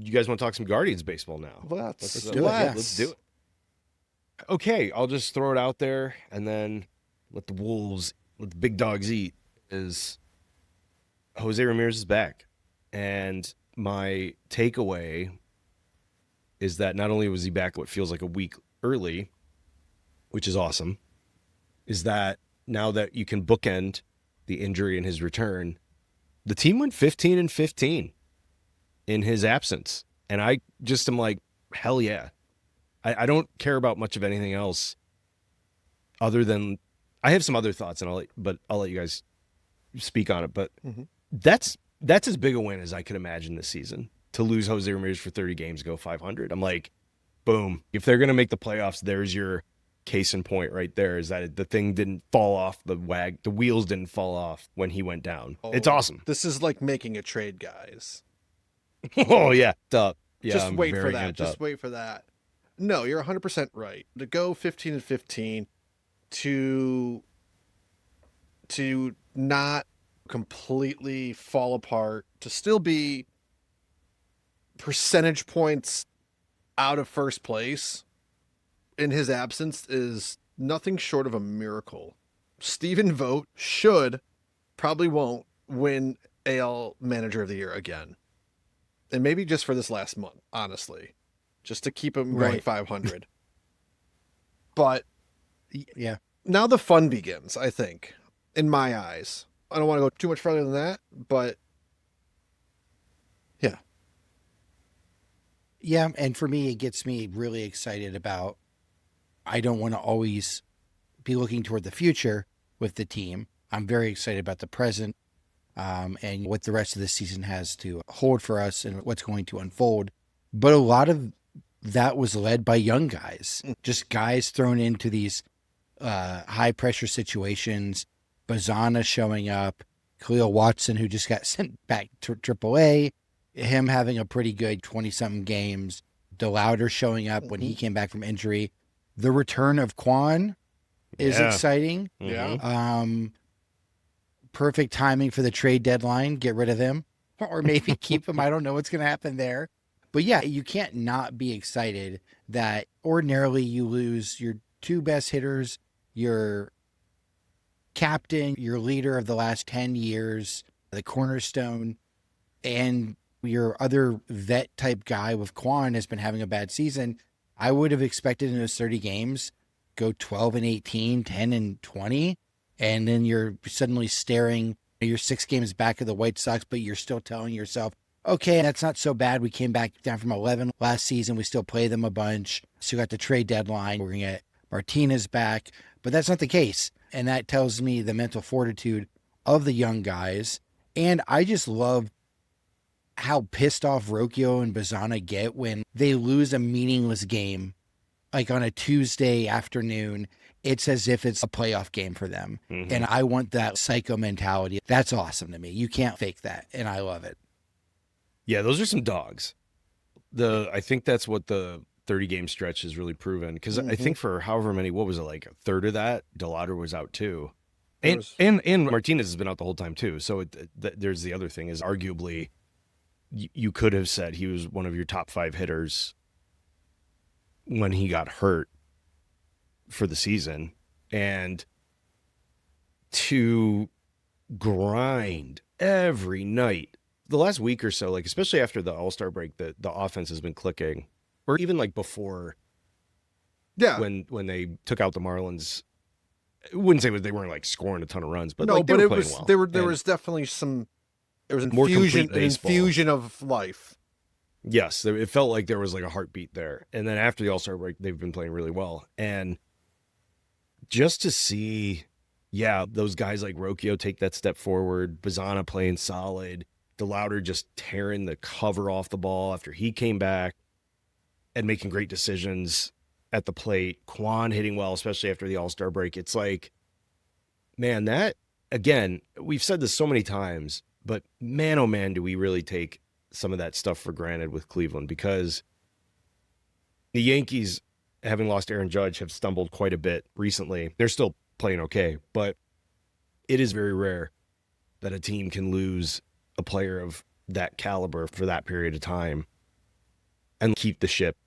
you guys want to talk some Guardians baseball now? Let's do it. Let's do it. Okay, I'll just throw it out there and then let the big dogs eat. Is Jose Ramirez is back. And my takeaway is that not only was he back what feels like a week early, which is awesome, is that now that you can bookend the injury and his return, the team went 15-15 in his absence. And I just am like, hell yeah. I don't care about much of anything else other than I have some other thoughts, and I'll let you guys speak on it. But that's as big a win as I could imagine this season, to lose Jose Ramirez for 30 games, go 500. I'm like, boom. If they're going to make the playoffs, there's your case in point right there, is that the thing didn't fall off the wheels didn't fall off when he went down. It's awesome. This is like making a trade, guys. Oh, yeah. Yeah, Just I'm wait for very that. amped Just up. wait for that. No, you're 100% right. To go 15-15, to not completely fall apart, to still be percentage points out of first place in his absence is nothing short of a miracle. Stephen Vogt probably won't win AL Manager of the Year again. And maybe just for this last month, honestly. Just to keep him going 500. But Yeah. now the fun begins, I think, in my eyes. I don't want to go too much further than that, but yeah. Yeah, and for me, it gets me really excited about, I don't want to always be looking toward the future with the team. I'm very excited about the present and what the rest of the season has to hold for us and what's going to unfold. But a lot of that was led by young guys, just guys thrown into these high pressure situations. Bazana showing up, Khalil Watson, who just got sent back to AAA, him having a pretty good 20-something games, DeLauder showing up when he came back from injury. The return of Quan is exciting. Yeah. Perfect timing for the trade deadline. Get rid of him or maybe keep him. I don't know what's going to happen there. But yeah, you can't not be excited that ordinarily you lose your two best hitters, your captain, your leader of the last 10 years, the cornerstone, and your other vet type guy with Quan has been having a bad season. I would have expected in those 30 games, go 12-18, 10-20, and then you're suddenly staring, you're 6 games back of the White Sox, but you're still telling yourself, okay, that's not so bad. We came back down from 11 last season. We still play them a bunch. So got the trade deadline. We're going to get Martinez back, but that's not the case. And that tells me the mental fortitude of the young guys. And I just love how pissed off Rocchio and Bazana get when they lose a meaningless game, like on a Tuesday afternoon. It's as if it's a playoff game for them. And I want that psycho mentality. That's awesome to me. You can't fake that. And I love it. Yeah, those are some dogs. I think that's what the 30-game stretch has really proven. Because I think for however many, what was it, like a third of that, DeLauder was out too. And Martinez has been out the whole time too. So there's the other thing is arguably you could have said he was one of your top 5 hitters when he got hurt for the season. And to grind every night the last week or so, like especially after the All-Star break, the offense has been clicking, or even like before. Yeah. When they took out the Marlins, I wouldn't say they weren't like scoring a ton of runs, but no, like they but were it playing was well. there was definitely some more infusion, complete baseball. an infusion of life. Yes, it felt like there was like a heartbeat there. And then after the All-Star break, they've been playing really well. And just to see, those guys like Rocchio take that step forward, Bazana playing solid, DeLauder just tearing the cover off the ball after he came back and making great decisions at the plate, Quan hitting well, especially after the All-Star break. It's like, man, that, again, we've said this so many times, but man, oh man, do we really take some of that stuff for granted with Cleveland, because the Yankees, having lost Aaron Judge, have stumbled quite a bit recently. They're still playing okay, but it is very rare that a team can lose a player of that caliber for that period of time. and keep the ship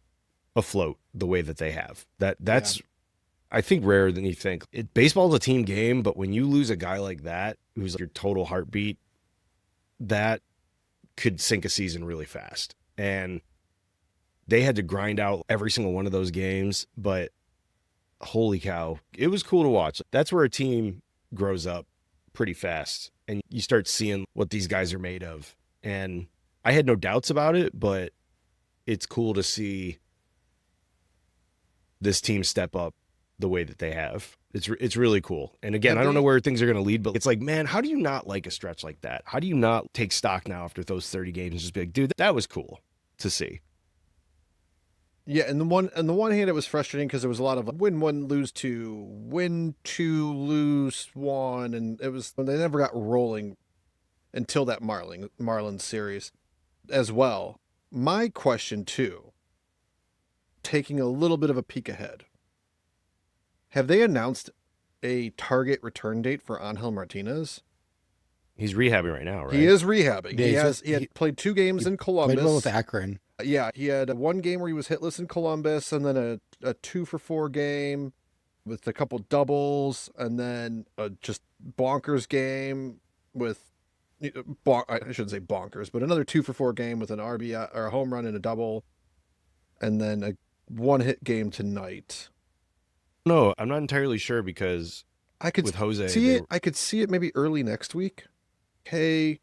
afloat the way that they have. That's I think rarer than you think. Baseball's a team game, but when you lose a guy like that, who's your total heartbeat, that could sink a season really fast. And they had to grind out every single one of those games, but holy cow, it was cool to watch. That's where a team grows up pretty fast and you start seeing what these guys are made of. And I had no doubts about it, but it's cool to see this team step up the way that they have. It's really cool. And again, I don't know where things are going to lead, but it's like, man, how do you not like a stretch like that? How do you not take stock now after those 30 games and just be like, dude, that was cool to see? Yeah, and on the one hand, it was frustrating because there was a lot of win one, lose two, win two, lose one, and they never got rolling until that Marlins series as well. My question too, taking a little bit of a peek ahead, have they announced a target return date for Angel Martinez? He's rehabbing right now, right? He is rehabbing. Yeah, He had played 2 games in Columbus. Played well with Akron. Yeah, he had 1 game where he was hitless in Columbus, and then a 2-for-4 game with a couple doubles, and then a just bonkers game with I shouldn't say bonkers, but another 2-for-4 game with an RBI or a home run and a double, and then a 1-hit game tonight. No, I'm not entirely sure because with Jose, I could see it maybe early next week. Hey,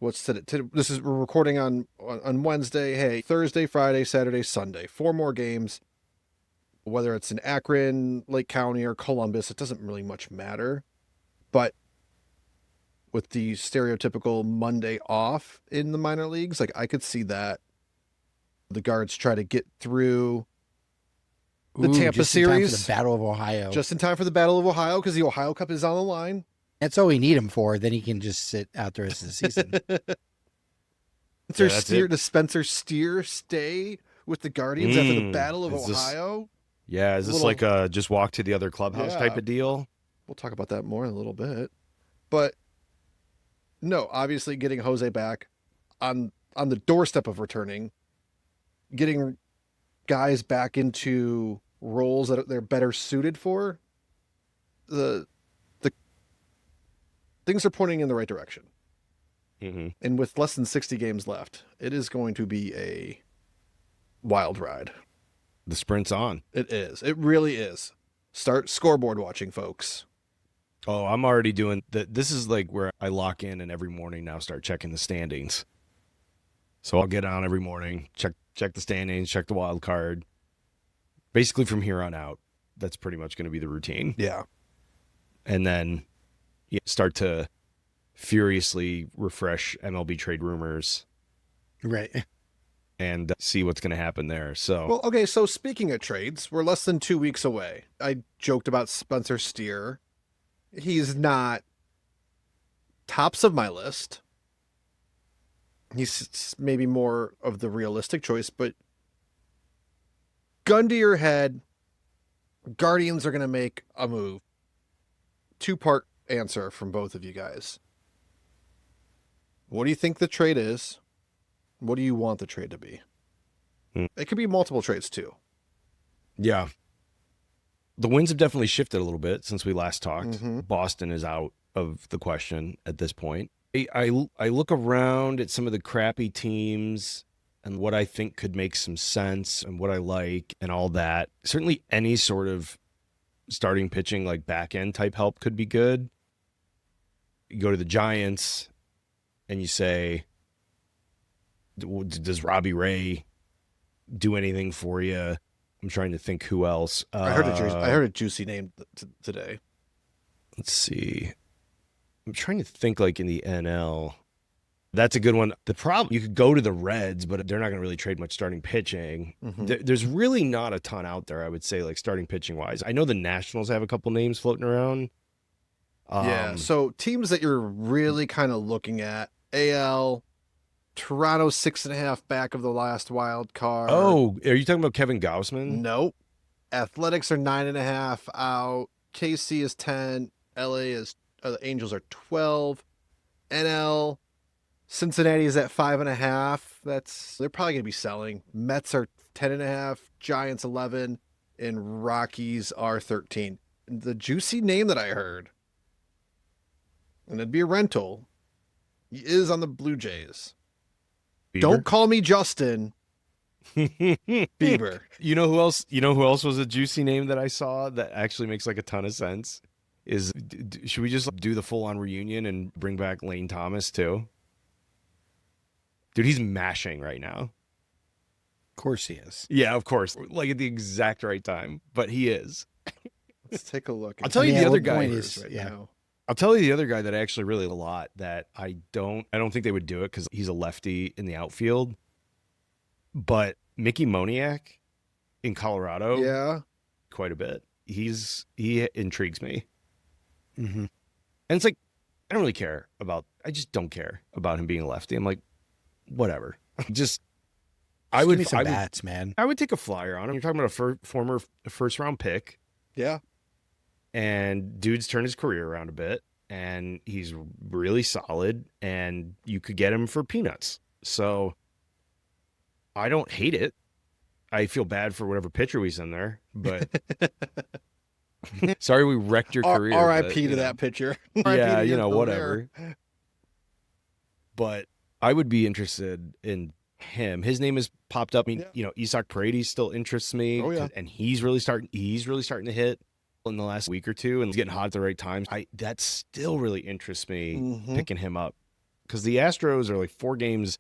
what's today? We're recording on Wednesday. Hey, Thursday, Friday, Saturday, Sunday. 4 more games. Whether it's in Akron, Lake County, or Columbus, it doesn't really much matter. But with the stereotypical Monday off in the minor leagues, like I could see that the Guards try to get through the Tampa series. Just in time for the Battle of Ohio. Just in time for the Battle of Ohio because the Ohio Cup is on the line. That's all we need him for. Then he can just sit out the rest of the season. Does Spencer Steer stay with the Guardians after the Battle of Ohio? Is this like a just walk to the other clubhouse type of deal? We'll talk about that more in a little bit. But no, obviously getting Jose back on the doorstep of returning, getting guys back into roles that they're better suited for, the things are pointing in the right direction. Mm-hmm. And with less than 60 games left, it is going to be a wild ride. The sprint's on. It is. It really is. Start scoreboard watching, folks. Oh, I'm already doing that. This is like where I lock in and every morning now start checking the standings. So I'll get on every morning, check the standings, check the wild card. Basically from here on out, that's pretty much going to be the routine. Yeah. And then start to furiously refresh MLB trade rumors. Right. And see what's going to happen there. So, well, okay. So speaking of trades, we're less than 2 weeks away. I joked about Spencer Steer. He's not tops of my list. He's maybe more of the realistic choice, but gun to your head, Guardians are going to make a move. 2-part answer from both of you guys. What do you think the trade is? What do you want the trade to be? It could be multiple trades too. Yeah. The winds have definitely shifted a little bit since we last talked. Mm-hmm. Boston is out of the question at this point. I look around at some of the crappy teams and what I think could make some sense and what I like and all that. Certainly any sort of starting pitching, like back end type help could be good. You go to the Giants and you say, does Robbie Ray do anything for you? I'm trying to think who else. I heard a juicy name today. Let's see. I'm trying to think like in the NL. That's a good one. The problem, you could go to the Reds, but they're not going to really trade much starting pitching. Mm-hmm. There's really not a ton out there, I would say, like starting pitching wise. I know the Nationals have a couple names floating around. Yeah. So teams that you're really kind of looking at: AL, Toronto 6.5 back of the last wild card. Oh, are you talking about Kevin Gausman? Nope. Athletics are 9.5 out. KC is 10. LA is the Angels are 12. NL, Cincinnati is at 5.5. they're probably going to be selling. Mets are 10.5, Giants 11, and Rockies are 13. And the juicy name that I heard, and it'd be a rental, he is on the Blue Jays. Don't call me Justin Bieber. You know who else? You know who else was a juicy name that I saw that actually makes like a ton of sense? Is should we just do the full-on reunion and bring back Lane Thomas too? Dude, he's mashing right now. Of course he is. Yeah, of course. Like at the exact right time, but he is. Let's take a look. I'll tell you the other guy right now. I'll tell you the other guy that I actually really like a lot that I don't think they would do it because he's a lefty in the outfield. But Mickey Moniak in Colorado, Yeah. quite a bit. He intrigues me. Mm-hmm. And it's like, I don't really care about, I just don't care about him being a lefty. I'm like, whatever. I Give would, me some I would, bats, man. I would take a flyer on him. You're talking about a former first round pick, Yeah. and dude's turned his career around a bit, and he's really solid, and you could get him for peanuts. So I don't hate it. I feel bad for whatever pitcher we send there, but sorry we wrecked your career. R.I.P. but, to that pitcher. Yeah, to your whatever. career. But I would be interested in him. His name has popped up. I mean, Isak Paredes still interests me. Oh, yeah. And he's really starting to hit in the last week or two and he's getting hot at the right times. That still really interests me picking him up. Because the Astros are like 4 games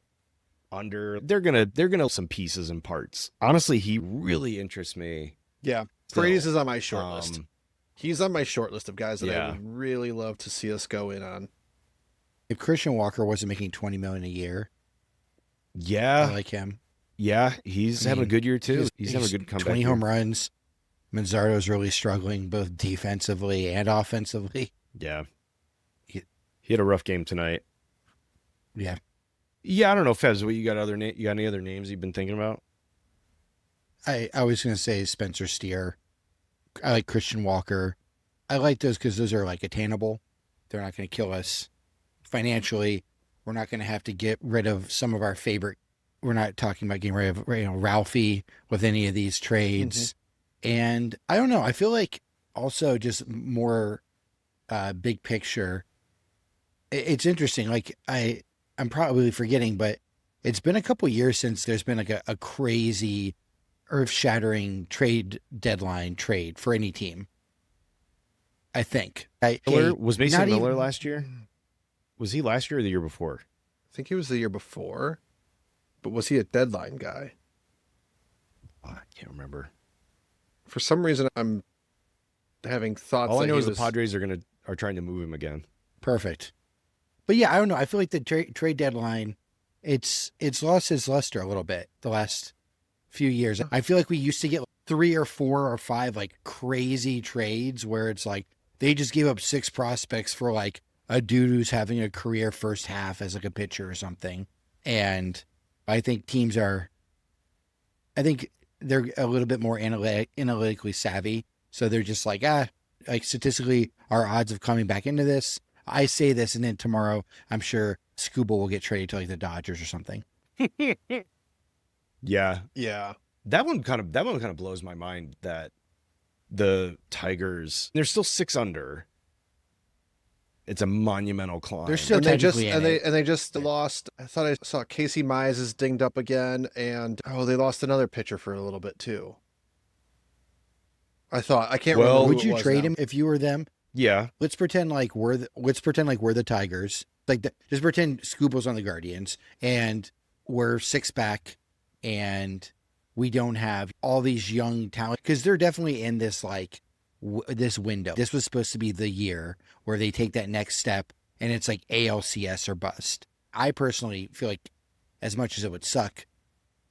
under. They're gonna some pieces and parts. Honestly, he really interests me. Yeah. Still. Paredes is on my short list. He's on my short list of guys that I would really love to see us go in on. If Christian Walker wasn't making $20 million a year, Yeah. I like him. Yeah, he's having a good year too. He's having a good comeback. 20 home runs. Manzardo's really struggling both defensively and offensively. Yeah. He had a rough game tonight. Yeah. Yeah, I don't know, Fez, what you got you got any other names you've been thinking about? I was going to say Spencer Steer. I like Christian Walker. I like those because those are like attainable. They're not going to kill us financially. We're not going to have to get rid of some of our favorite. We're not talking about getting rid of Ralphie with any of these trades. And I don't know. I feel like also just more big picture. It's interesting. Like I'm probably forgetting, but it's been a couple years since there's been like a crazy earth-shattering trade deadline trade for any team. I think. Was Mason Miller last year? Was he last year or the year before? I think he was the year before, but was he a deadline guy? I can't remember. For some reason, I'm having thoughts. All I know is the Padres are trying to move him again. Perfect. But yeah, I don't know. I feel like the trade deadline, it's lost its luster a little bit the last few years. I feel like we used to get 3 or 4 or 5 like crazy trades where it's like they just gave up 6 prospects for like a dude who's having a career first half as like a pitcher or something. And I think they're a little bit more analytically savvy. So they're just like statistically our odds of coming back into this. I say this and then tomorrow I'm sure Scuba will get traded to like the Dodgers or something. Yeah. Yeah. That one kind of blows my mind that the Tigers, they're still 6 under. It's a monumental climb. They're still And they technically just lost. I thought I saw Casey Mize is dinged up again, and they lost another pitcher for a little bit too. I can't remember. Would you trade him if you were them? Yeah. Let's pretend like we're the Tigers. Just pretend Scuba's on the Guardians and we're 6 back and we don't have all these young talent because they're definitely in this this window. This was supposed to be the year where they take that next step and it's like ALCS or bust. I personally feel like as much as it would suck,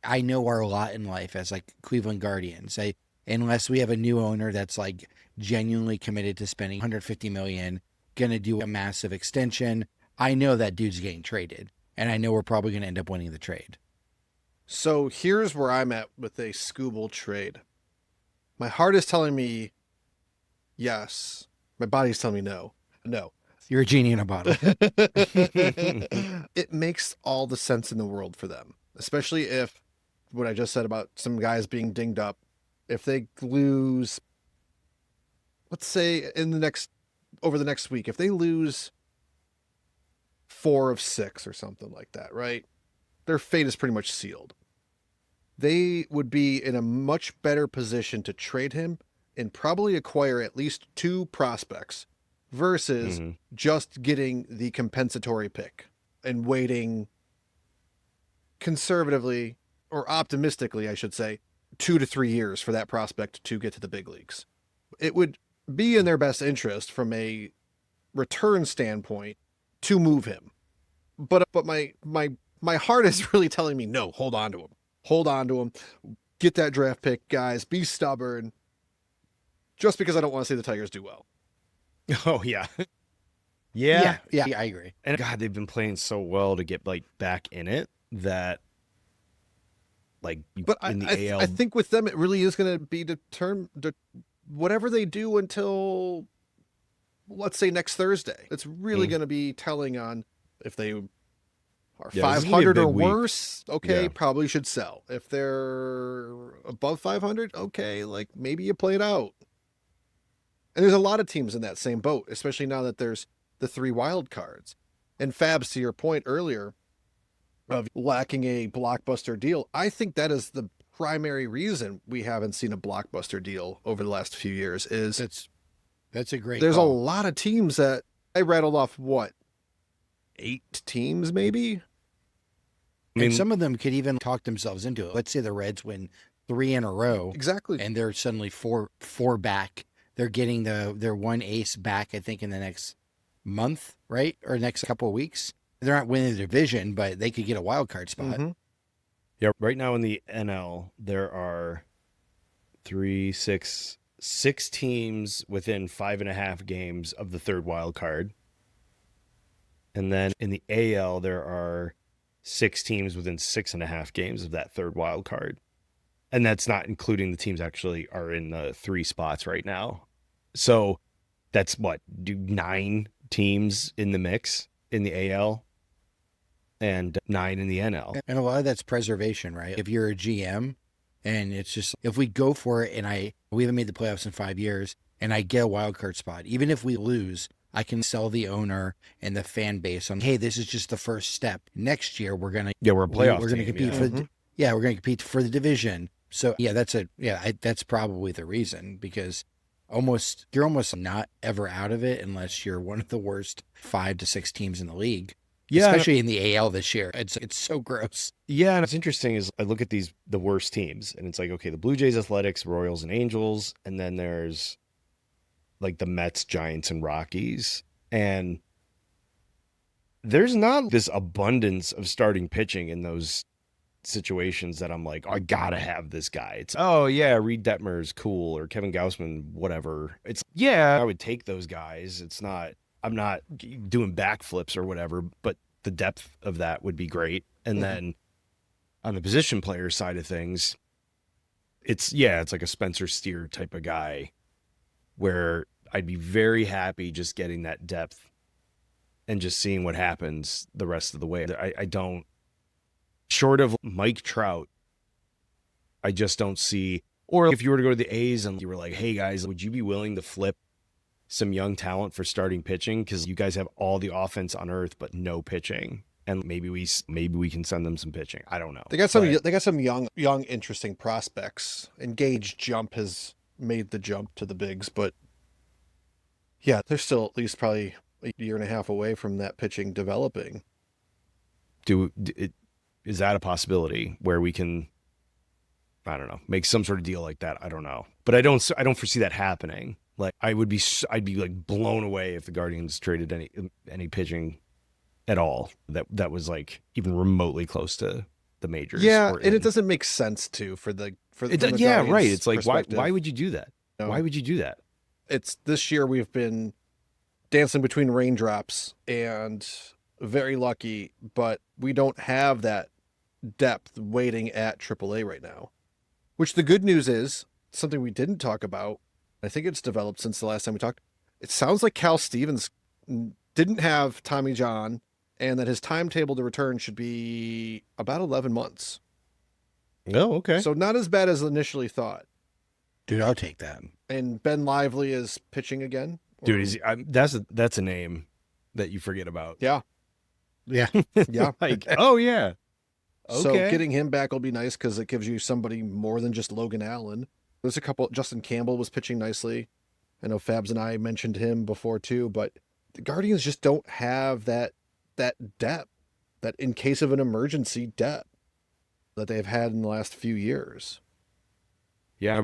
I know our lot in life as like Cleveland Guardians. Unless we have a new owner that's like genuinely committed to spending $150 million, going to do a massive extension, I know that dude's getting traded and I know we're probably going to end up winning the trade. So here's where I'm at with a Scooble trade. My heart is telling me yes. My body's telling me no. No. You're a genie in a bottle. It makes all the sense in the world for them. especially if what I just said about some guys being dinged up, if they lose, let's say over the next week, if they lose 4 of 6 or something like that, right? Their fate is pretty much sealed. They would be in a much better position to trade him and probably acquire at least 2 prospects versus just getting the compensatory pick and waiting conservatively or optimistically, I should say, 2 to 3 years for that prospect to get to the big leagues. It would be in their best interest from a return standpoint to move him. But my heart is really telling me, no, hold on to him. Hold on to him. Get that draft pick, guys. Be stubborn. Just because I don't want to see the Tigers do well. Oh yeah. Yeah. Yeah, I agree. And God, they've been playing so well to get like back in it that like But in the AL. I think with them, it really is going to be determined whatever they do until, let's say, next Thursday. It's really going to be telling on if they are Yeah, this is gonna be a 500 or big week. worse. Okay, Yeah. probably should sell. If they're above 500, okay, like maybe you play it out. And there's a lot of teams in that same boat, especially now that there's the 3 wild cards. And Fabs, to your point earlier of lacking a blockbuster deal, I think that is the primary reason we haven't seen a blockbuster deal over the last few years. Is That's a great there's call. a lot of teams that I rattled off, what, 8 teams maybe? I mean, And some of them could even talk themselves into it. Let's say the Reds win 3 in a row Exactly. and they're suddenly four back. They're getting their one ace back, I think, in the next month, right? Or next couple of weeks. They're not winning the division, but they could get a wild card spot. Mhm. yeah, right now in the NL, there are 6 teams within 5.5 games of the 3rd wild card. And then in the AL, there are 6 teams within 6.5 games of that 3rd wild card. And that's not including the teams actually are in the 3 spots right now. So that's 9 teams in the mix in the AL and 9 in the NL. And a lot of that's preservation, right? If you're a GM and it's just, if we go for it and we haven't made the playoffs in 5 years and I get a wild card spot, even if we lose, I can sell the owner and the fan base on, hey, this is just the first step. Next year, we're going to, Yeah, we're a playoff we're going to team, compete yeah. for, we're going to compete for the division. So yeah, that's probably the reason, because you're almost not ever out of it unless you're one of the worst 5 to 6 teams in the league. Yeah, Especially in the AL this year. It's so gross. Yeah, and what's interesting is I look at the worst teams, and it's like, okay, the Blue Jays, Athletics, Royals, and Angels, and then there's like the Mets, Giants, and Rockies. And there's not this abundance of starting pitching in those situations that I'm like, oh, I gotta have this guy. It's, oh yeah, Reed Detmer is cool, or Kevin Gausman, whatever. It's, yeah, I would take those guys. It's not, I'm not doing backflips or whatever, but the depth of that would be great. And then on the position player side of things, it's like a Spencer Steer type of guy where I'd be very happy just getting that depth and just seeing what happens the rest of the way. I don't, short of Mike Trout, I just don't see, or if you were to go to the A's and you were like, hey guys, would you be willing to flip some young talent for starting pitching? Because you guys have all the offense on earth, but no pitching. And maybe we can send them some pitching. I don't know. They got some young, interesting prospects. And Gage Jump has made the jump to the bigs, but yeah, they're still at least probably a year and a half away from that pitching developing. Is that a possibility where we can, I don't know, make some sort of deal like that? I don't know, but I don't foresee that happening. Like I'd be like blown away if the Guardians traded any pitching at all that was like even remotely close to the majors. Yeah, and it doesn't make sense for the yeah, Guardians' right. It's like perspective. why would you do that? No. Why would you do that? It's this year we've been dancing between raindrops and very lucky, but we don't have that depth waiting at AAA right now. Which the good news is, something we didn't talk about, I think it's developed since the last time we talked. It sounds like Cal Stevens didn't have Tommy John and that his timetable to return should be about 11 months. Oh, okay. So not as bad as initially thought. Dude, I'll take that. And Ben Lively is pitching again. Dude, that's a name that you forget about. Yeah. Yeah. Yeah. Like, oh yeah. Okay. So getting him back will be nice because it gives you somebody more than just Logan Allen. There's a couple. Justin Campbell was pitching nicely. I know Fabs and I mentioned him before too, but the Guardians just don't have that depth, that in case of an emergency depth that they've had in the last few years. Yeah,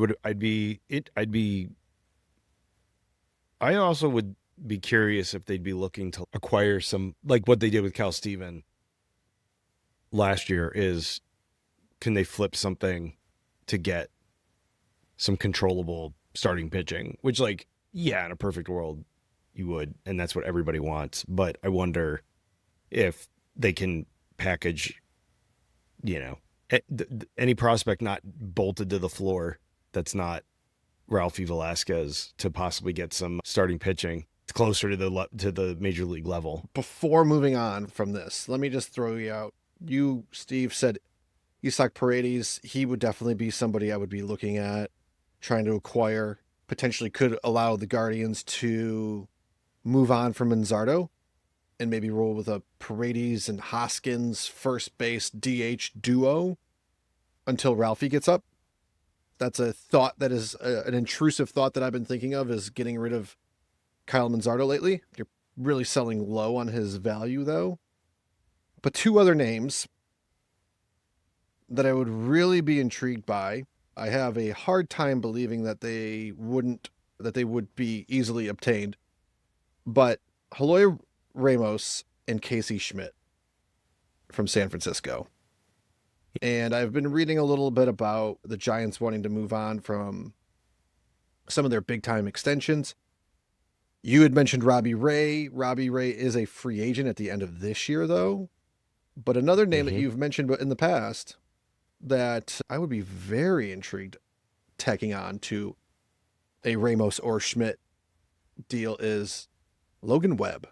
I also would be curious if they'd be looking to acquire some, like what they did with Cal Steven last year. Is can they flip something to get some controllable starting pitching? Which, like, yeah, in a perfect world you would, and that's what everybody wants. But I wonder if they can package, any prospect not bolted to the floor that's not Ralphie Velasquez to possibly get some starting pitching closer to the major league level. Before moving on from this, let me just throw you out. You, Steve, said Isaac Paredes. He would definitely be somebody I would be looking at, trying to acquire. Potentially could allow the Guardians to move on from Manzardo and maybe roll with a Paredes and Hoskins first base DH duo until Ralphie gets up. That's a thought that is an intrusive thought that I've been thinking of, is getting rid of Kyle Manzardo lately. You're really selling low on his value, though. But two other names that I would really be intrigued by. I have a hard time believing that they would be easily obtained. But Eloy Ramos and Casey Schmidt from San Francisco. And I've been reading a little bit about the Giants wanting to move on from some of their big time extensions. You had mentioned Robbie Ray. Robbie Ray is a free agent at the end of this year, though. But another name that you've mentioned in the past that I would be very intrigued tacking on to a Ramos or Schmidt deal is Logan Webb.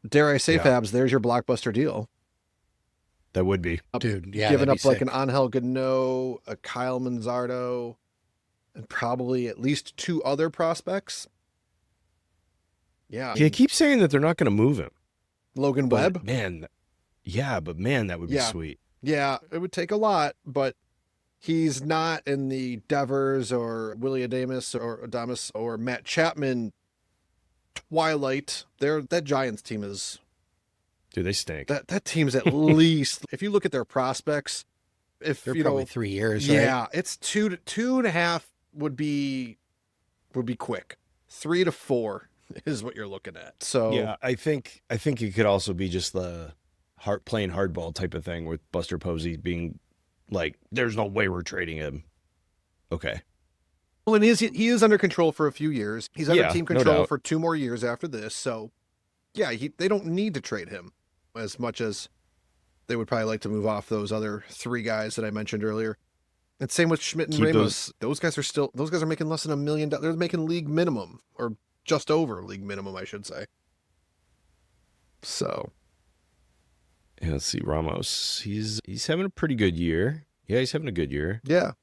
Dare I say, Fabs, there's your blockbuster deal. That would be. Dude, yeah. Giving up like sick. an Angel Gano, a Kyle Manzardo, and probably at least two other prospects. Yeah. They keep saying that they're not going to move him. Logan Webb? But man, that would be sweet. Yeah, it would take a lot, but he's not in the Devers or Willie Adames or Matt Chapman twilight. That Giants team is... Dude, they stink. That team's at least, if you look at their prospects, if They're you probably know 3 years, right? Yeah, it's 2.5 would be quick. 3 to 4 is what you're looking at. So yeah, I think it could also be just the playing hardball type of thing with Buster Posey being like, "There's no way we're trading him." Okay. well, and he is under control for a few years. He's under team no control doubt. for 2 more years after this. So yeah, they don't need to trade him as much as they would probably like to move off those other 3 guys that I mentioned earlier. And same with Schmidt and Keep Ramos. Those guys are making less than $1 million. They're making league minimum, or just over league minimum, I should say. So Yeah, let's see. Ramos, he's having a pretty good year. Yeah, he's having a good year. yeah,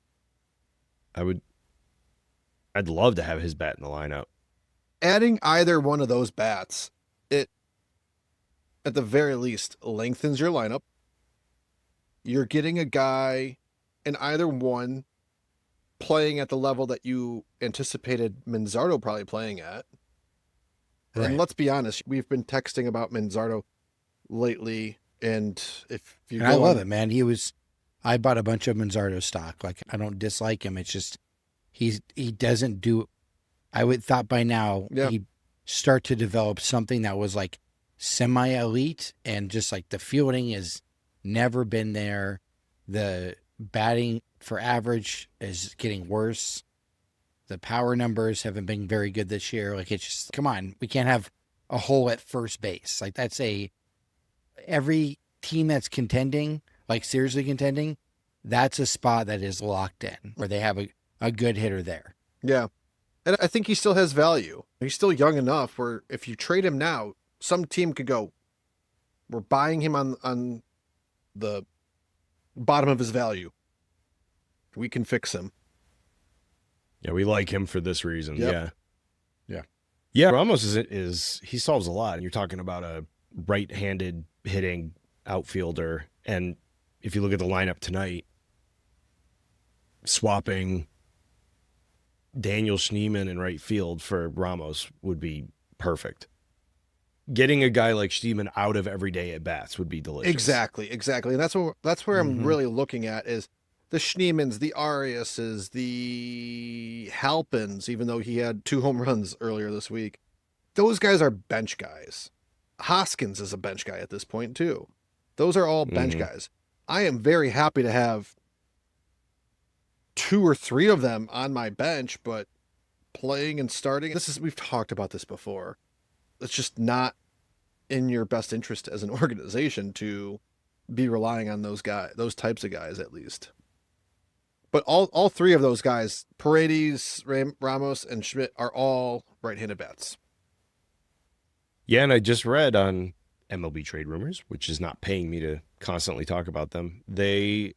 I'd love to have his bat in the lineup. adding either one of those bats, it at the very least lengthens your lineup. You're getting a guy in either one playing at the level that you anticipated Manzardo probably playing at. Right. And let's be honest, we've been texting about Manzardo lately, and if you And I love it, man. I bought a bunch of Manzardo stock. Like, I don't dislike him. It's just he doesn't do. I would thought by now he'd start to develop something that was like semi-elite, and just like the fielding has never been there. The batting for average is getting worse. The power numbers haven't been very good this year. Like, it's just, come on, we can't have a hole at first base. Like, that's every team that's contending, like seriously contending, that's a spot that is locked in where they have a good hitter there. Yeah. And I think he still has value. He's still young enough where if you trade him now, some team could go, We're buying him on the bottom of his value. We can fix him. Yeah, we like him for this reason. Yep. Yeah. Yeah. Yeah, Ramos is he solves a lot. You're talking about a right-handed hitting outfielder, and if you look at the lineup tonight, swapping Daniel Schneemann in right field for Ramos would be perfect. Getting a guy like Schneemann out of everyday at bats would be delicious. Exactly. And that's where I'm really looking at is the Schneemanns, the Ariases, the Halpins, even though he had 2 home runs earlier this week. Those guys are bench guys. Hoskins is a bench guy at this point too. Those are all bench guys. I am very happy to have 2 or 3 of them on my bench, but playing and starting, we've talked about this before. It's just not in your best interest as an organization to be relying on those types of guys at least. But all 3 of those guys, Paredes, Ramos, and Schmidt, are all right-handed bats. Yeah, and I just read on MLB Trade Rumors, which is not paying me to constantly talk about them. They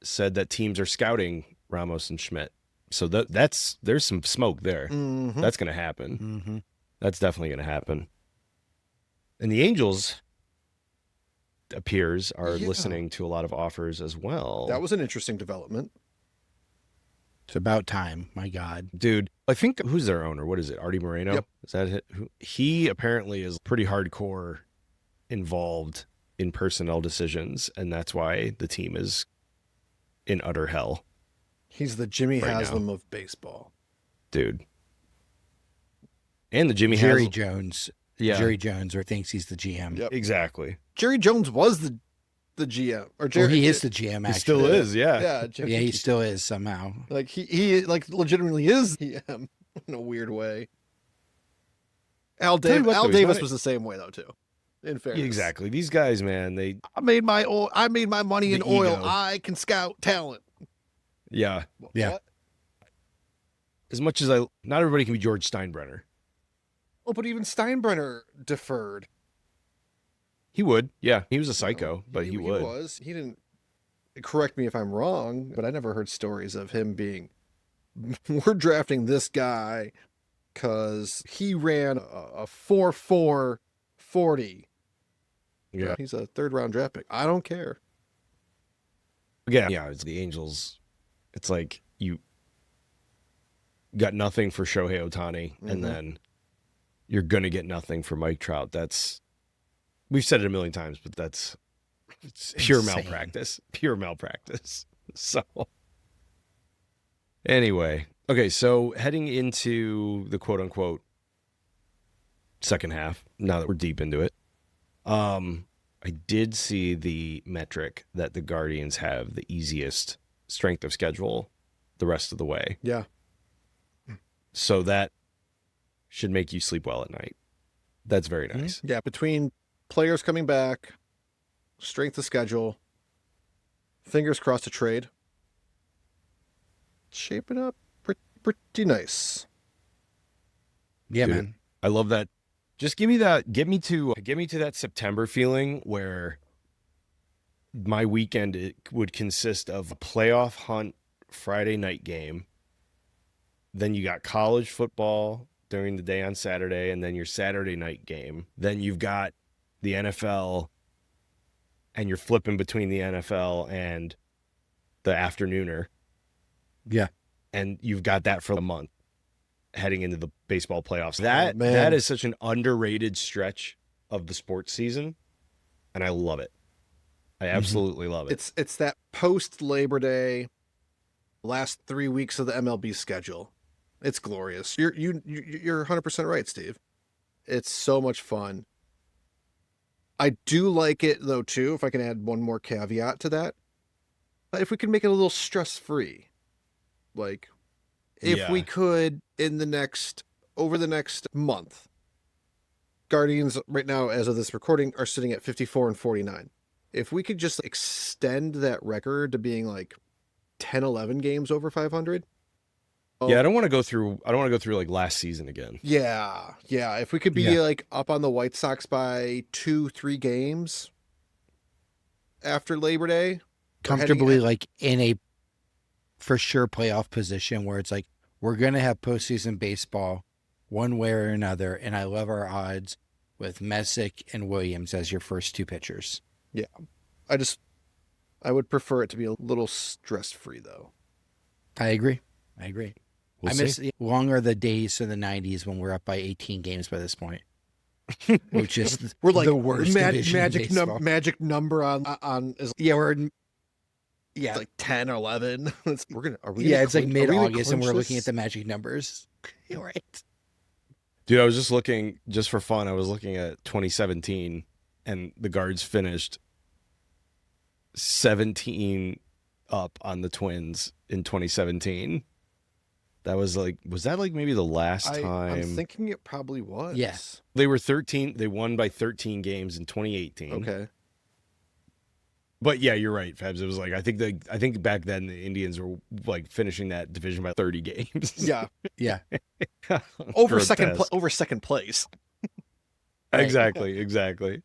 said that teams are scouting Ramos and Schmidt. So there's some smoke there. That's going to happen. That's definitely going to happen. And the Angels appears are listening to a lot of offers as well. That was an interesting development. It's about time. My God. Dude, I think, who's their owner? What is it? Artie Moreno? Yep. Is that it? He apparently is pretty hardcore involved in personnel decisions, and that's why the team is in utter hell. He's the Jimmy Right Haslam now. of baseball. Dude. And the Jimmy Jerry Haslam. Jones. Yeah. Jerry Jones, or thinks he's the GM. Yep. Exactly. Jerry Jones was the GM, or Well, Jerry. he is the GM. Actually, He still is, yeah. Yeah, Yeah, he still is somehow. like he like legitimately is GM in a weird way. Al Tell you what, though, he's Davis not- was the same way though too. In fairness, Exactly. These guys, man, I made my money in The oil. ego. I can scout talent. yeah. Yeah. What? As much as not everybody can be George Steinbrenner. Oh, but even Steinbrenner deferred. He would. Yeah. He was a psycho, but he would. He was. He didn't. Correct me if I'm wrong, but I never heard stories of him being. We're drafting this guy because he ran a 4.4 40. Yeah. He's a 3rd round draft pick. I don't care. Again, yeah, it's the Angels. It's like you got nothing for Shohei Ohtani, and then you're going to get nothing for Mike Trout. We've said it a million times, but it's pure insane. malpractice. Pure malpractice. So, anyway, okay, so heading into the quote unquote second half, now that we're deep into it, I did see the metric that the Guardians have the easiest strength of schedule the rest of the way. Yeah. So that should make you sleep well at night. That's very nice. Yeah. Between players coming back, strength of schedule, fingers crossed to trade, shaping up pretty nice. Yeah, Dude, man. I love that. Just give me that. Get me to that September feeling where my weekend would consist of a playoff hunt Friday night game. Then you got college football during the day on Saturday, and then your Saturday night game. Then you've got the NFL, and you're flipping between the NFL and the afternooner. Yeah. And you've got that for a month heading into the baseball playoffs. man. That is such an underrated stretch of the sports season, and I love it. I absolutely love it. It's that post Labor Day, last 3 weeks of the MLB schedule. It's glorious. You're 100% right, Steve. It's so much fun. I do like it though too. If I can add one more caveat to that, if we can make it a little stress free, like if we could over the next month. Guardians right now, as of this recording, are sitting at 54-49. If we could just extend that record to being like 10, 11 games over 500, Yeah, I don't want to go through like last season again. Yeah. If we could be Yeah. like up on the White Sox by 2-3 games after Labor Day, or heading Comfortably like in a for sure playoff position where it's like we're gonna have postseason baseball one way or another, and I love our odds with Messick and Williams as your first two pitchers. I would prefer it to be a little stress free though. I agree. We'll I see. miss longer the days in the 90s when we're up by 18 games by this point, which is We're like the worst division in baseball. magic number on is Yeah, like 10 or 11. Are we yeah, gonna it's like clinch- are we gonna mid-August and we're clinch looking this? at the magic numbers. You're right. Dude, I was just looking, just for fun, I was looking at 2017, and the Guards finished 17 up on the Twins in 2017. Was that like maybe the last I'm time? thinking it probably was. Yes. They won by 13 games in 2018. Okay. But yeah, you're right, Fabs. It was like, I think back then the Indians were like finishing that division by 30 games. Yeah. Yeah. Over Grotesque. second place. Right. Exactly.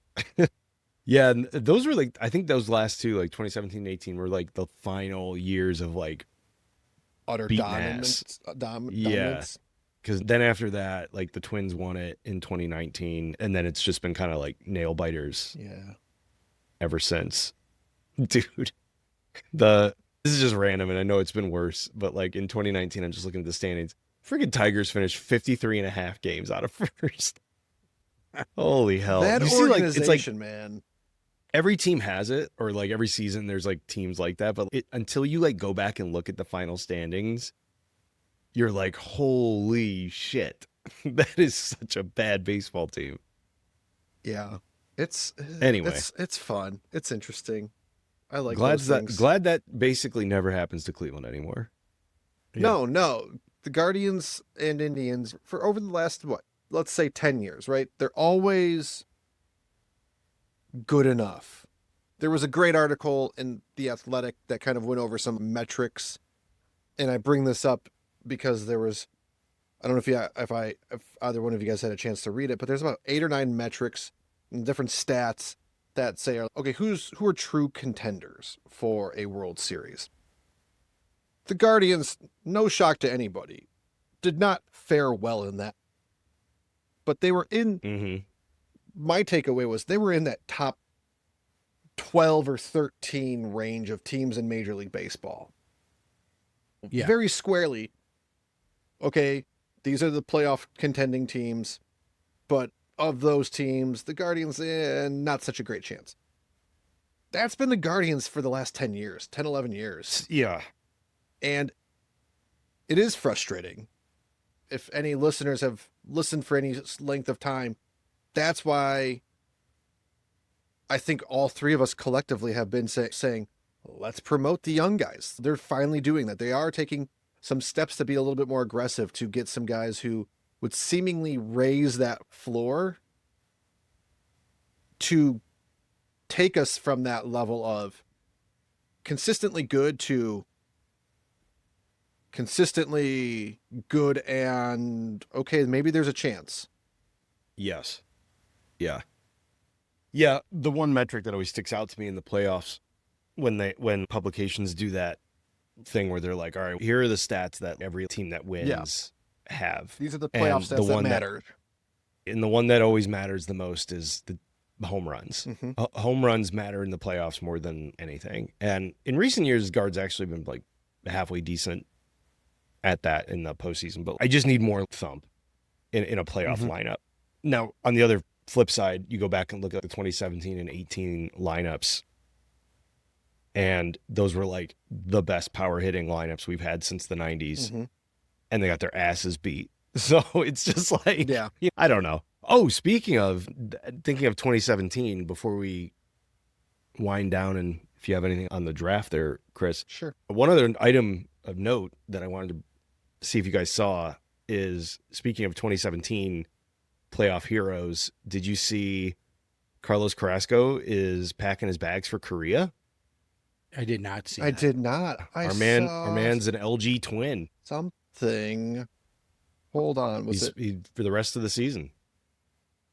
Yeah, and those were like, I think those last two, like 2017 and 18, were like the final years of like, Utter beating dominance. Yeah. Dominance. because then after that, like the Twins won it in 2019, and then it's just been kind of like nail biters Yeah. ever since. Dude, this is just random, and I know it's been worse, but like in 2019, I'm just looking at the standings. Freaking Tigers finished 53 and a half games out of first. Holy hell. That You see, like, organization, it's like man. every team has it, or like every season there's like teams like that, but until you like go back and look at the final standings, you're like, holy shit. That is such a bad baseball team. Yeah. Anyway. It's fun. It's interesting. I like glad those that things. glad that basically never happens to Cleveland anymore. No. The Guardians and Indians for over the last let's say 10 years, right? They're always good enough. There was a great article in The Athletic that kind of went over some metrics, and I bring this up because there was, I don't know if either one of you guys had a chance to read it, but there's about 8 or 9 metrics and different stats that say, okay, who are true contenders for a World Series? The Guardians, no shock to anybody, did not fare well in that. But they were in, Mm-hmm. my takeaway was they were in that top 12 or 13 range of teams in Major League Baseball. Yeah. Very squarely, okay, these are the playoff contending teams, but of those teams, the Guardians, not such a great chance. That's been the Guardians for the last 10 years, 10, 11 years. Yeah. And it is frustrating. If any listeners have listened for any length of time, that's why I think all three of us collectively have been saying, let's promote the young guys. They're finally doing that. They are taking some steps to be a little bit more aggressive to get some guys who would seemingly raise that floor to take us from that level of consistently good to consistently good and okay, maybe there's a chance. Yes. Yeah. Yeah. The one metric that always sticks out to me in the playoffs when publications do that thing where they're like, all right, here are the stats that every team that wins have. These are the playoff And stats that matter. And the one that always matters the most is the home runs. Mm-hmm. Home runs matter in the playoffs more than anything. And in recent years, Guard's actually been like halfway decent at that in the postseason, but I just need more thump in a playoff lineup. Now, on the other flip side, you go back and look at the 2017 and 18 lineups, and those were like the best power hitting lineups we've had since the 90s, and they got their asses beat. So it's just like, Yeah. I don't know. Oh, speaking of thinking of 2017, before we wind down, and if you have anything on the draft there, Chris, Sure. one other item of note that I wanted to see if you guys saw is, speaking of 2017 playoff heroes, did you see Carlos Carrasco is packing his bags for Korea? I did not see I that. did not. Our man's an LG twin. thing. Hold on. Was it? For the rest of the season.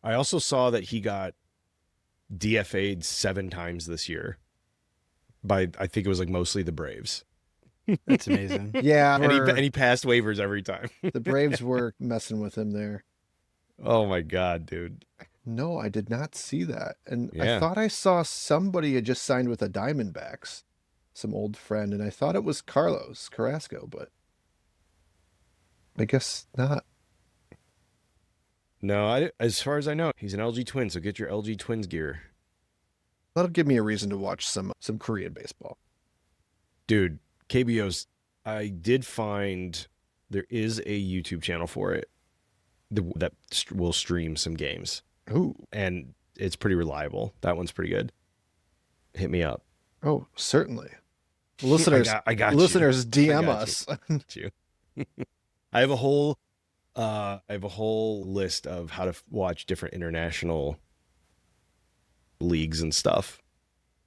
I also saw that he got DFA'd 7 times this year by, I think it was like mostly the Braves. That's amazing. Yeah. And he passed waivers every time. The Braves were messing with him there. Oh my God, dude. No, I did not see that. And Yeah. I thought I saw somebody had just signed with the Diamondbacks, some old friend, and I thought it was Carlos Carrasco, but I guess not. No, as far as I know, he's an LG Twin, so get your LG Twins gear. That'll give me a reason to watch some Korean baseball. Dude, KBO's, I did find there is a YouTube channel for it that will stream some games. Ooh. And it's pretty reliable. That one's pretty good. Hit me up. Oh, certainly. Listeners, I got listeners, you. DM us. Got you. I have a whole list of how to watch different international leagues and stuff.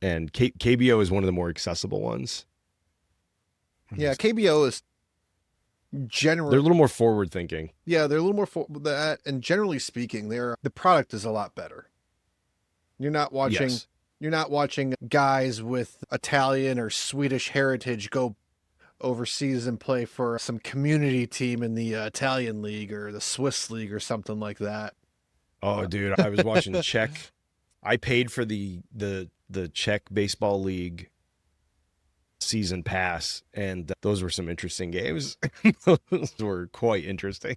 And KBO is one of the more accessible ones. Yeah, KBO is generally, They're a little more forward thinking. yeah, they're a little more for that, and generally speaking, the product is a lot better. You're not watching Yes. you're not watching guys with Italian or Swedish heritage go overseas and play for some community team in the Italian league or the Swiss league or something like that. Oh, dude, I was watching Czech. I paid for the Czech baseball league season pass, and those were some interesting games. Those were quite interesting.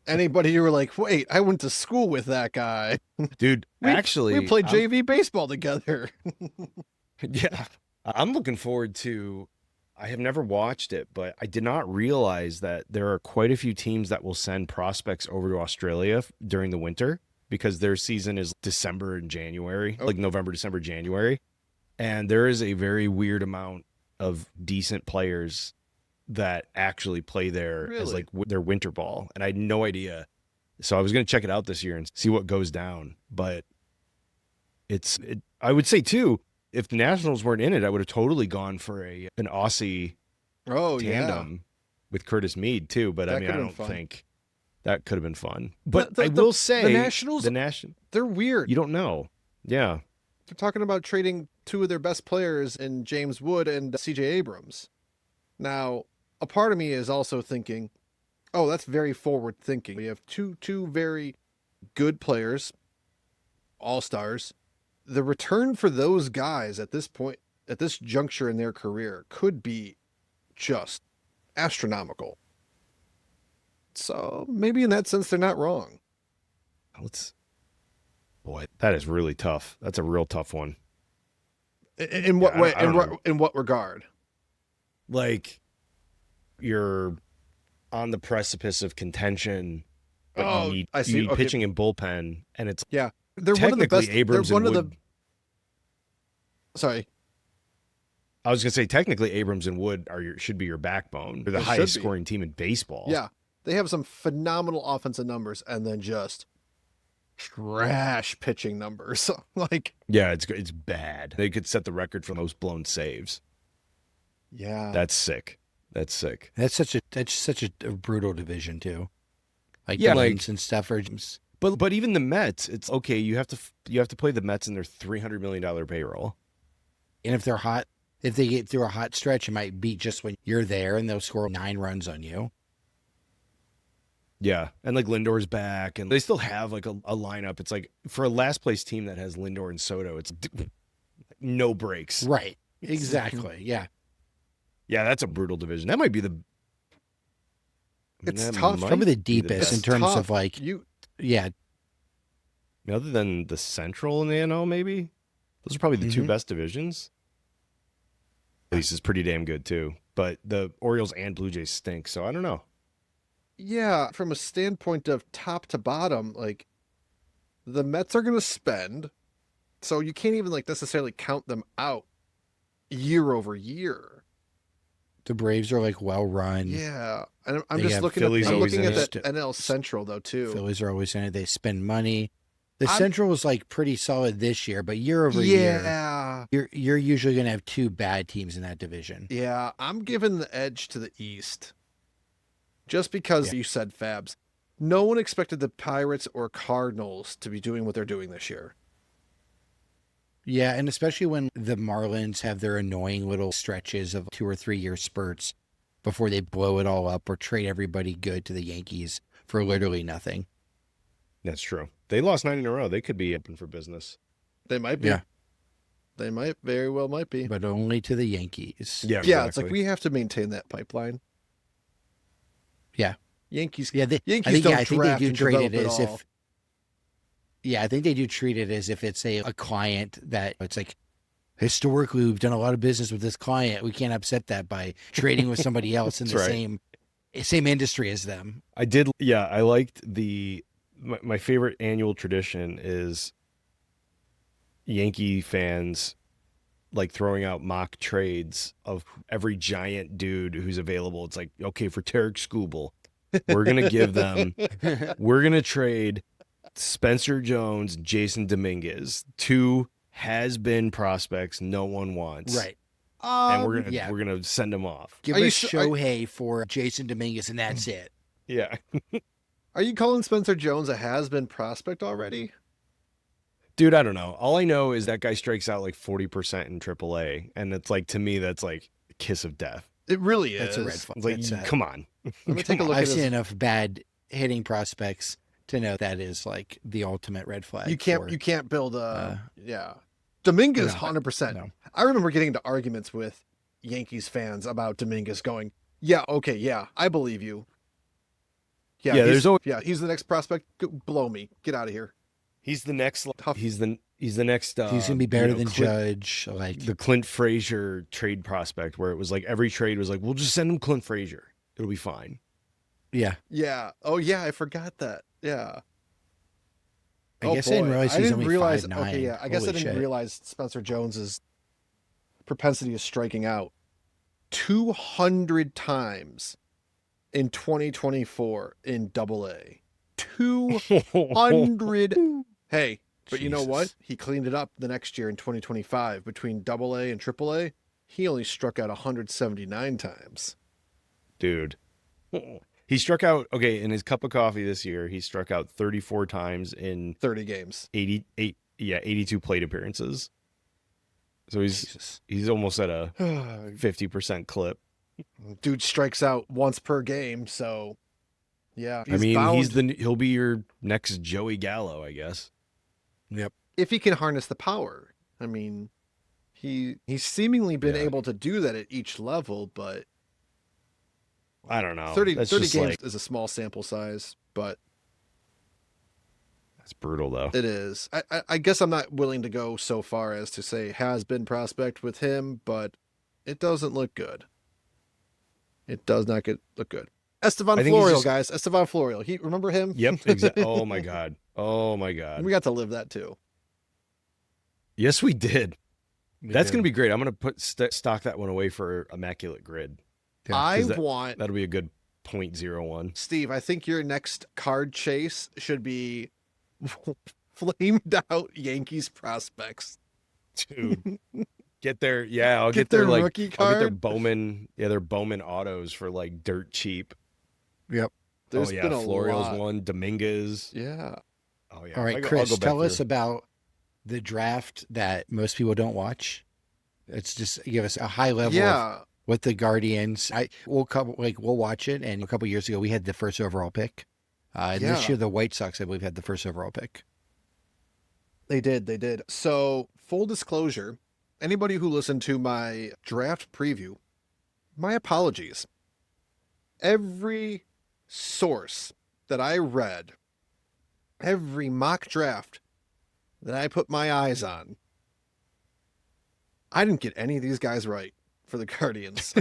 Anybody you were like, wait, I went to school with that guy. Dude, actually, We played JV baseball together. yeah, I'm looking forward to. I have never watched it, but I did not realize that there are quite a few teams that will send prospects over to Australia during the winter because their season is December and January, like November, December, January. And there is a very weird amount of decent players that actually play there as like their winter ball. And I had no idea. So I was going to check it out this year and see what goes down. But I would say too, if the Nationals weren't in it, I would have totally gone for an Aussie tandem with Curtis Mead too. But I mean, I don't think that could have been fun. But I will say the Nationals, they're weird. You don't know. Yeah. They're talking about trading 2 of their best players in James Wood and CJ Abrams. Now, a part of me is also thinking, oh, that's very forward thinking. We have two very good players, all-stars. The return for those guys at this point, at this juncture in their career, could be just astronomical. So maybe in that sense, they're not wrong. Boy, that is really tough. That's a real tough one. In what way? In what regard? Like, you're on the precipice of contention, but you need pitching and bullpen, and it's they're one of the best. Abrams they're one and of Wood. Sorry, I was gonna say technically Abrams and Wood should be your backbone. They're the highest scoring team in baseball. Yeah, they have some phenomenal offensive numbers, and then just trash pitching numbers. Like, yeah, it's bad. They could set the record for most blown saves. Yeah, that's sick. That's sick. That's such a brutal division too. Like yeah, like and stuff are just... But even the Mets, it's okay. You have to play the Mets in their $300 million payroll. And if they're hot, if they get through a hot stretch, it might beat just when you're there, and they'll score 9 runs on you. Yeah, and like Lindor's back, and they still have like a lineup. It's like for a last place team that has Lindor and Soto, it's no breaks. Right. Exactly. Yeah. Yeah, that's a brutal division. That might be it's tough. Probably the deepest in terms of like yeah. Other than the Central and the NL, maybe those are probably the 2 best divisions. At least it's pretty damn good too. But the Orioles and Blue Jays stink, so I don't know. Yeah, from a standpoint of top to bottom, like the Mets are going to spend, so you can't even like necessarily count them out year over year. The Braves are like well run. Yeah, and I'm just looking at that NL Central though too. Phillies are always in it. They spend money. The Central was like pretty solid this year, but year over year, you're usually going to have 2 bad teams in that division. Yeah, I'm giving the edge to the East. just because Yeah. you said Fabs, no one expected the Pirates or Cardinals to be doing what they're doing this year. Yeah, and especially when the Marlins have their annoying little stretches of 2 or 3 year spurts before they blow it all up or trade everybody good to the Yankees for literally nothing. That's true. They lost 9 in a row. They could be open for business. They might be. Yeah. They might very well might be. But only to the Yankees. Yeah, Yeah, it's like exactly. we have to maintain that pipeline. Yeah. Yankees. Yeah, Yankees don't I think draft they do and treat develop it at as all. if. Yeah, I think they do treat it as if it's a client that it's like, historically, we've done a lot of business with this client. We can't upset that by trading with somebody else in the That's right. same industry as them. I did. Yeah, I liked my favorite annual tradition is Yankee fans like throwing out mock trades of every giant dude who's available. It's like, okay, for Tarek Skubal, we're going to trade Spencer Jones, Jason Dominguez, 2 has-been prospects no one wants. Right. And we're yeah. gonna send them off. Give Are you us su- are- Shohei for Jason Dominguez, and that's it. Yeah. Are you calling Spencer Jones a has-been prospect already? Dude, I don't know. All I know is that guy strikes out like 40% in AAA. And it's like, to me, that's like a kiss of death. It really is. That's a red flag. It's like, come on. Let me take a look I've at seen his. enough bad hitting prospects to know that is like the ultimate red flag. You can't build a yeah. Dominguez, no, 100%. no. I remember getting into arguments with Yankees fans about Dominguez going, yeah, okay, yeah, I believe you. Yeah, he's, there's always- he's the next prospect. Blow me. Get out of here. He's the next. Tough. He's the next. He's gonna be better than Clint, Judge. Like the Clint Frazier trade prospect, where it was like every trade was like, we'll just send him Clint Frazier. It'll be fine. yeah. Yeah. Oh, yeah, I forgot that. Yeah. I guess I didn't realize I he's didn't only realize. 5'9". Okay, yeah. I guess I Holy didn't shit. realize Spencer Jones's propensity of striking out 200 times in 2024 in Double-A. 200. Hey, but you know what? Jesus. He cleaned it up the next year in 2025 between Double-A and Triple-A. He only struck out 179 times. Dude. He struck out, okay, in his cup of coffee this year, he struck out 34 times in 30 games. 82 plate appearances. So he's almost at a 50% clip. Dude strikes out once per game, so yeah. I mean, bound, he'll be your next Joey Gallo, I guess. Yep. if he can harness the power. I mean, he's seemingly been Yeah. able to do that at each level, but I don't know. 30 That's 30 just games like, is a small sample size, but that's brutal though. it is. I guess I'm not willing to go so far as to say has been prospect with him, but it doesn't look good. It does not look good. Estevan I think he's Florial, just- guys. Estevan Florial. Remember him? Yep, exactly. Oh my god. Oh my god. We got to live that too. Yes, we did. That's gonna gonna be great. I'm gonna put stock that one away for Immaculate Grid. Yeah, I 'cause want That'll be a good 0.01. Steve. I think your next card chase should be flamed out Yankees prospects. Dude. Get their I'll Get get their their like rookie I'll get their card? Bowman, their Bowman autos for like dirt cheap. Yep. There's oh yeah, been a Florial's lot. one, Dominguez. Yeah. Oh yeah. All right, I'll Chris, go back tell us through. about the draft that most people don't watch. It's just give us a high level of Yeah. what the Guardians. We'll watch it, and a couple years ago we had the first overall pick. And this Yeah. year the White Sox, I believe, had the first overall pick. They did. So, full disclosure, anybody who listened to my draft preview, my apologies. Every source that I read, every mock draft that I put my eyes on, I didn't get any of these guys right for the Guardians.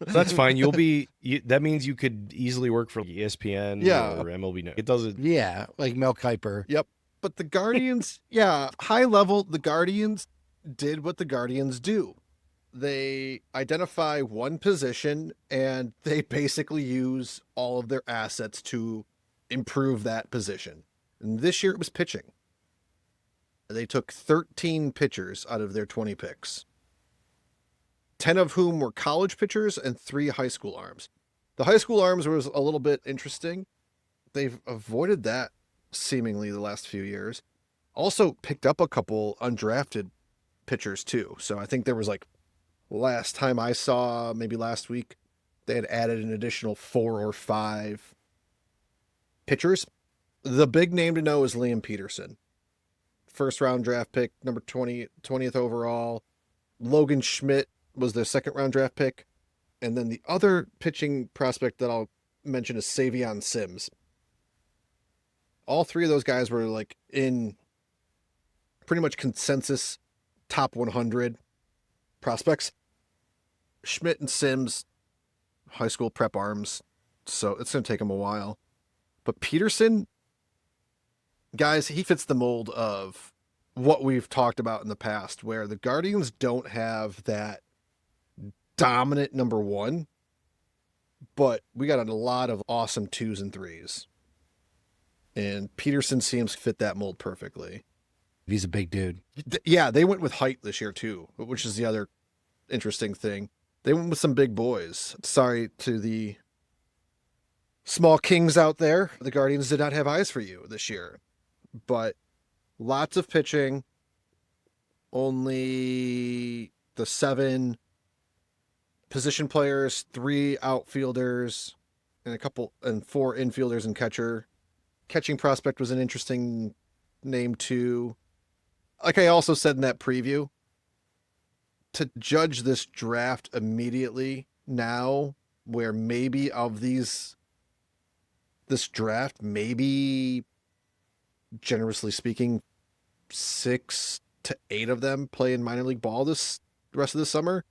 That's fine. That means you could easily work for ESPN Yeah. or MLB. It doesn't. Yeah, like Mel Kiper. Yep. But the Guardians, yeah, high level, the Guardians did what the Guardians do. They identify one position and they basically use all of their assets to improve that position. And this year it was pitching. They took 13 pitchers out of their 20 picks, 10 of whom were college pitchers and 3 high school arms. The high school arms was a little bit interesting. They've avoided that seemingly the last few years. Also picked up a couple undrafted pitchers too. So I think there was like last time I saw, maybe last week, they had added an additional 4 or 5 pitchers. The big name to know is Liam Peterson. First round draft pick, number 20th overall. Logan Schmidt was their second round draft pick. And then the other pitching prospect that I'll mention is Savion Sims. All three of those guys were like in pretty much consensus top 100 prospects. Schmidt and Sims, high school prep arms, so it's going to take them a while. But Peterson, guys, he fits the mold of what we've talked about in the past, where the Guardians don't have that dominant number one, but we got a lot of awesome 2s and 3s. And Peterson seems to fit that mold perfectly. He's a big dude. Yeah, they went with height this year too, which is the other interesting thing. They went with some big boys. Sorry to the small kings out there. The Guardians did not have eyes for you this year. But lots of pitching. Only the 7 position players, 3 outfielders, and 4 infielders and catcher. Catching prospect was an interesting name too. Like I also said in that preview, to judge this draft immediately now, where maybe of this draft, maybe generously speaking, 6 to 8 of them play in minor league ball the rest of the summer,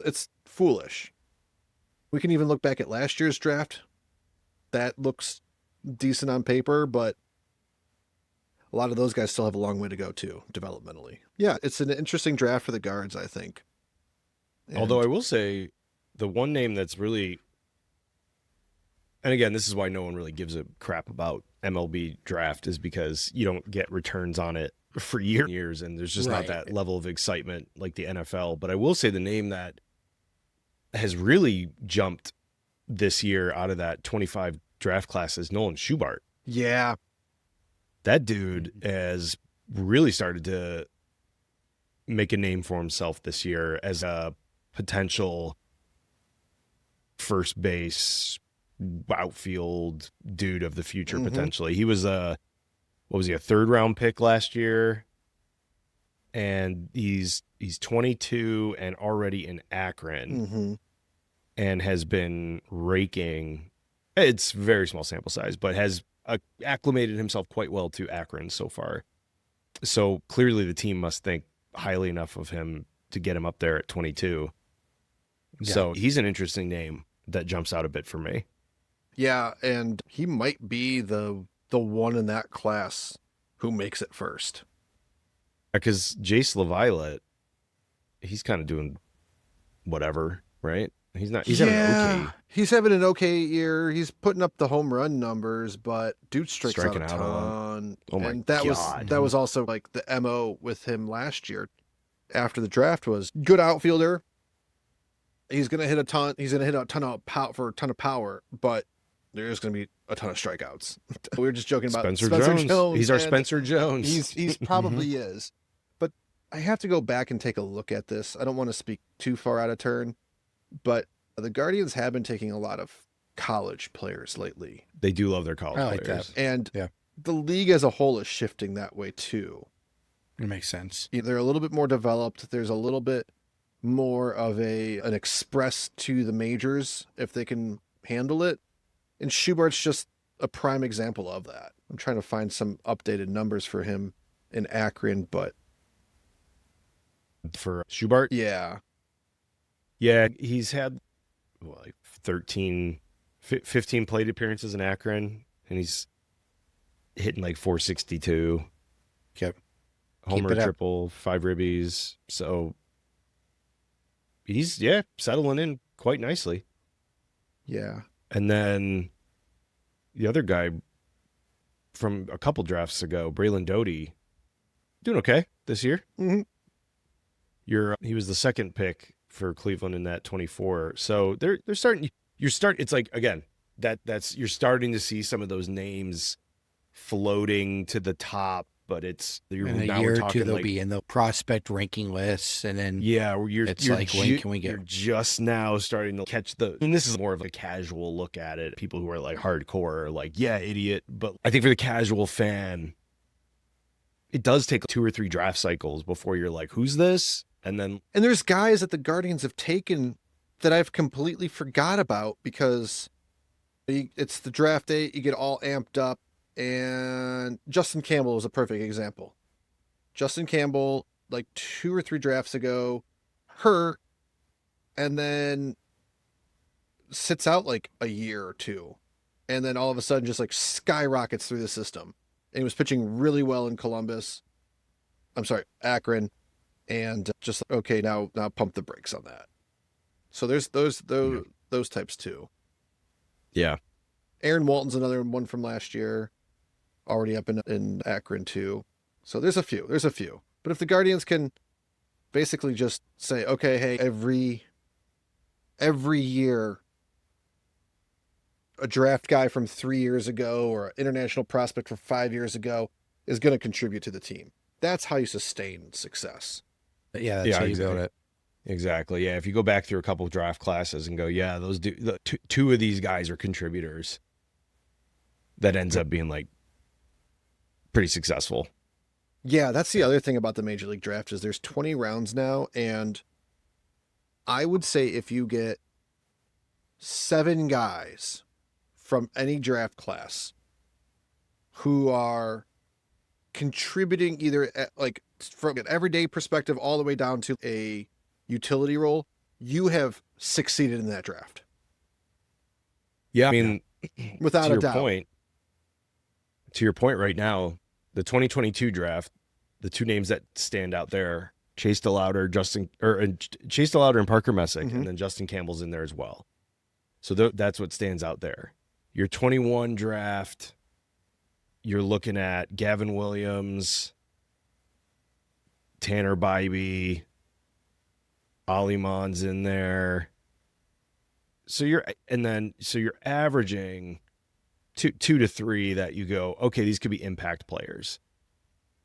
it's foolish. We can even look back at last year's draft. That looks decent on paper, but a lot of those guys still have a long way to go too, developmentally. Yeah, it's an interesting draft for the Guards, I think. Although I will say the one name that's really, and again, this is why no one really gives a crap about MLB draft, is because you don't get returns on it for years, and there's just not that level of excitement like the NFL. But I will say the name that has really jumped this year out of that 25 draft class is Nolan Schubart. Yeah. That dude has really started to make a name for himself this year as a potential first base outfield dude of the future, potentially. He was a 3rd round pick last year, and he's 22 and already in Akron, and has been raking. It's very small sample size, but has acclimated himself quite well to Akron so far. So clearly the team must think highly enough of him to get him up there at 22. Yeah. So he's an interesting name that jumps out a bit for me. Yeah, and he might be the one in that class who makes it first. Because Jace LaViolette, he's kind of doing whatever, right? He's having an okay. He's having an okay year. He's putting up the home run numbers, but dude striking out a ton. Oh my God. That was also like the MO with him last year after the draft was good outfielder. He's going to hit a ton. He's going to hit a ton of power, but there's going to be a ton of strikeouts. We were just joking about Spencer Jones. He's our Spencer Jones. He's probably is. But I have to go back and take a look at this. I don't want to speak too far out of turn, but the Guardians have been taking a lot of college players lately. They do love their college players. That. And the league as a whole is shifting that way too. It makes sense. They're a little bit more developed. There's a little bit more of an express to the majors if they can handle it. And Schubart's just a prime example of that. I'm trying to find some updated numbers for him in Akron, but for Schubart? Yeah. Yeah, he's had like 15 plate appearances in Akron, and he's hitting like 462. Yep. Homer, triple, 5 ribbies. So he's settling in quite nicely. Yeah. And then the other guy from a couple drafts ago, Braylon Doty, doing okay this year. Mm-hmm. He was the second pick for Cleveland in that 24. So they're starting. It's like, again, you're starting to see some of those names floating to the top, but In a now we're year or two, talking they'll like, be in the prospect ranking lists, and then yeah, it's like, when can we you're get? just now starting to catch and this is more of a casual look at it. People who are like hardcore are like, yeah, idiot. But I think for the casual fan, it does take 2 or 3 draft cycles before you're like, who's this? And then, And there's guys that the Guardians have taken that I've completely forgot about because it's the draft day, you get all amped up, and Justin Campbell is a perfect example. Justin Campbell, like 2 or 3 drafts ago, hurt, and then sits out like a year or two, and then all of a sudden just like skyrockets through the system. And he was pitching really well in Columbus. I'm sorry, Akron, and just okay, now pump the brakes on that. So there's those types too. yeah. Aaron Walton's another one from last year, already up in Akron too. So there's a few. But if the Guardians can basically just say, okay, hey, every year a draft guy from 3 years ago or an international prospect from 5 years ago is going to contribute to the team. That's how you sustain success. Yeah, that's Yeah, how you build it. Exactly. Yeah. If you go back through a couple of draft classes and go, yeah, two of these guys are contributors, that ends up being like pretty successful. Yeah, that's the other thing about the Major League Draft is there's 20 rounds now, and I would say if you get 7 guys from any draft class who are contributing either like from an everyday perspective all the way down to a utility role, you have succeeded in that draft. Yeah. I mean, without to a your doubt. to your point right now, the 2022 draft, the 2 names that stand out there, Chase DeLauder and Parker Messick, Mhm. and then Justin Campbell's in there as well. So that's what stands out there. Your 21 draft, you're looking at Gavin Williams, Tanner Bybee, Ollie Mons in there. So you're averaging two to three that you go, okay, these could be impact players.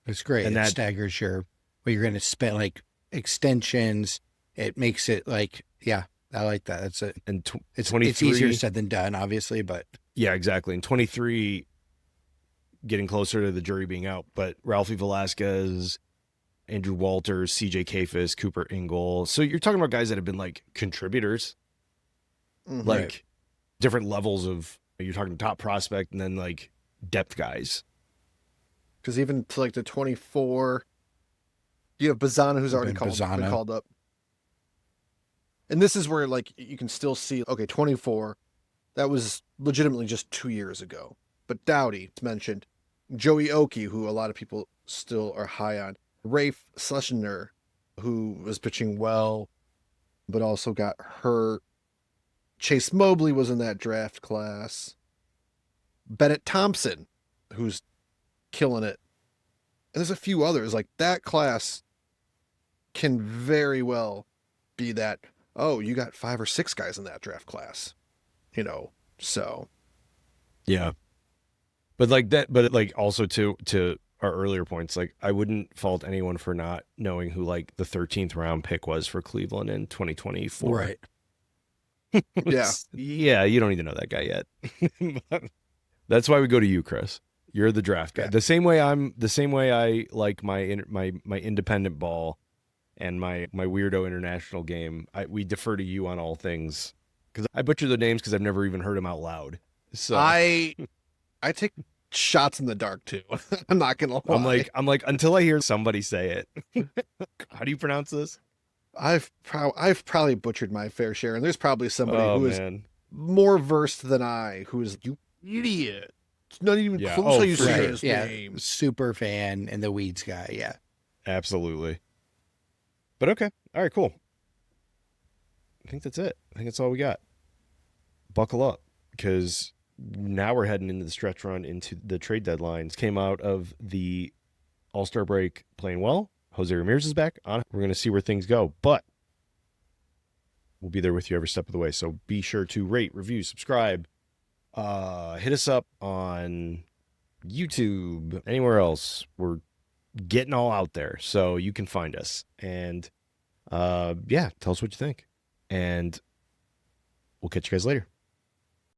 It's great. And it that staggers what you're going to spend, like extensions. It makes it like, yeah, I like that. That's it. and It's 23, easier said than done, obviously, but yeah, exactly. And 23, getting closer to the jury being out, but Ralphie Velasquez, Andrew Walters, CJ Kafis, Cooper Ingle. So you're talking about guys that have been like contributors, like different levels of, you're talking top prospect and then like depth guys. Because even to like the 24, you have Bazana who's already been called up. And this is where like you can still see, okay, 24, that was legitimately just 2 years ago. But Doughty, it's mentioned. Joey Oki, who a lot of people still are high on. Rafe Schlesinger, who was pitching well, but also got hurt. Chase Mobley was in that draft class. Bennett Thompson, who's killing it. And there's a few others. Like that class can very well be that, oh, you got 5 or 6 guys in that draft class. So. Yeah. But like that, but like also to our earlier points, like I wouldn't fault anyone for not knowing who like the 13th round pick was for Cleveland in 2024. Right. Yeah. Yeah, you don't need to know that guy yet. That's why we go to you, Chris. You're the draft guy. Yeah. The same way I like my independent ball and my weirdo international game. We defer to you on all things because I butcher the names because I've never even heard them out loud. So I take shots in the dark too. I'm not gonna lie. I'm like until I hear somebody say it. How do you pronounce this? I've probably butchered my fair share, and there's probably somebody who is man. more versed than I who is, you idiot. It's not even Yeah. close how you for say sure. his Yeah. name. Super fan and the weeds guy. Yeah. Absolutely. But okay. All right, cool. I think that's it. I think that's all we got. Buckle up because now we're heading into the stretch run into the trade deadlines. Came out of the All-Star break playing well. Jose Ramirez is back on. We're going to see where things go. But We'll be there with you every step of the way. So be sure to rate, review, subscribe. Hit us up on YouTube, anywhere else. We're getting all out there, so you can find us. And yeah, tell us what you think. And we'll catch you guys later.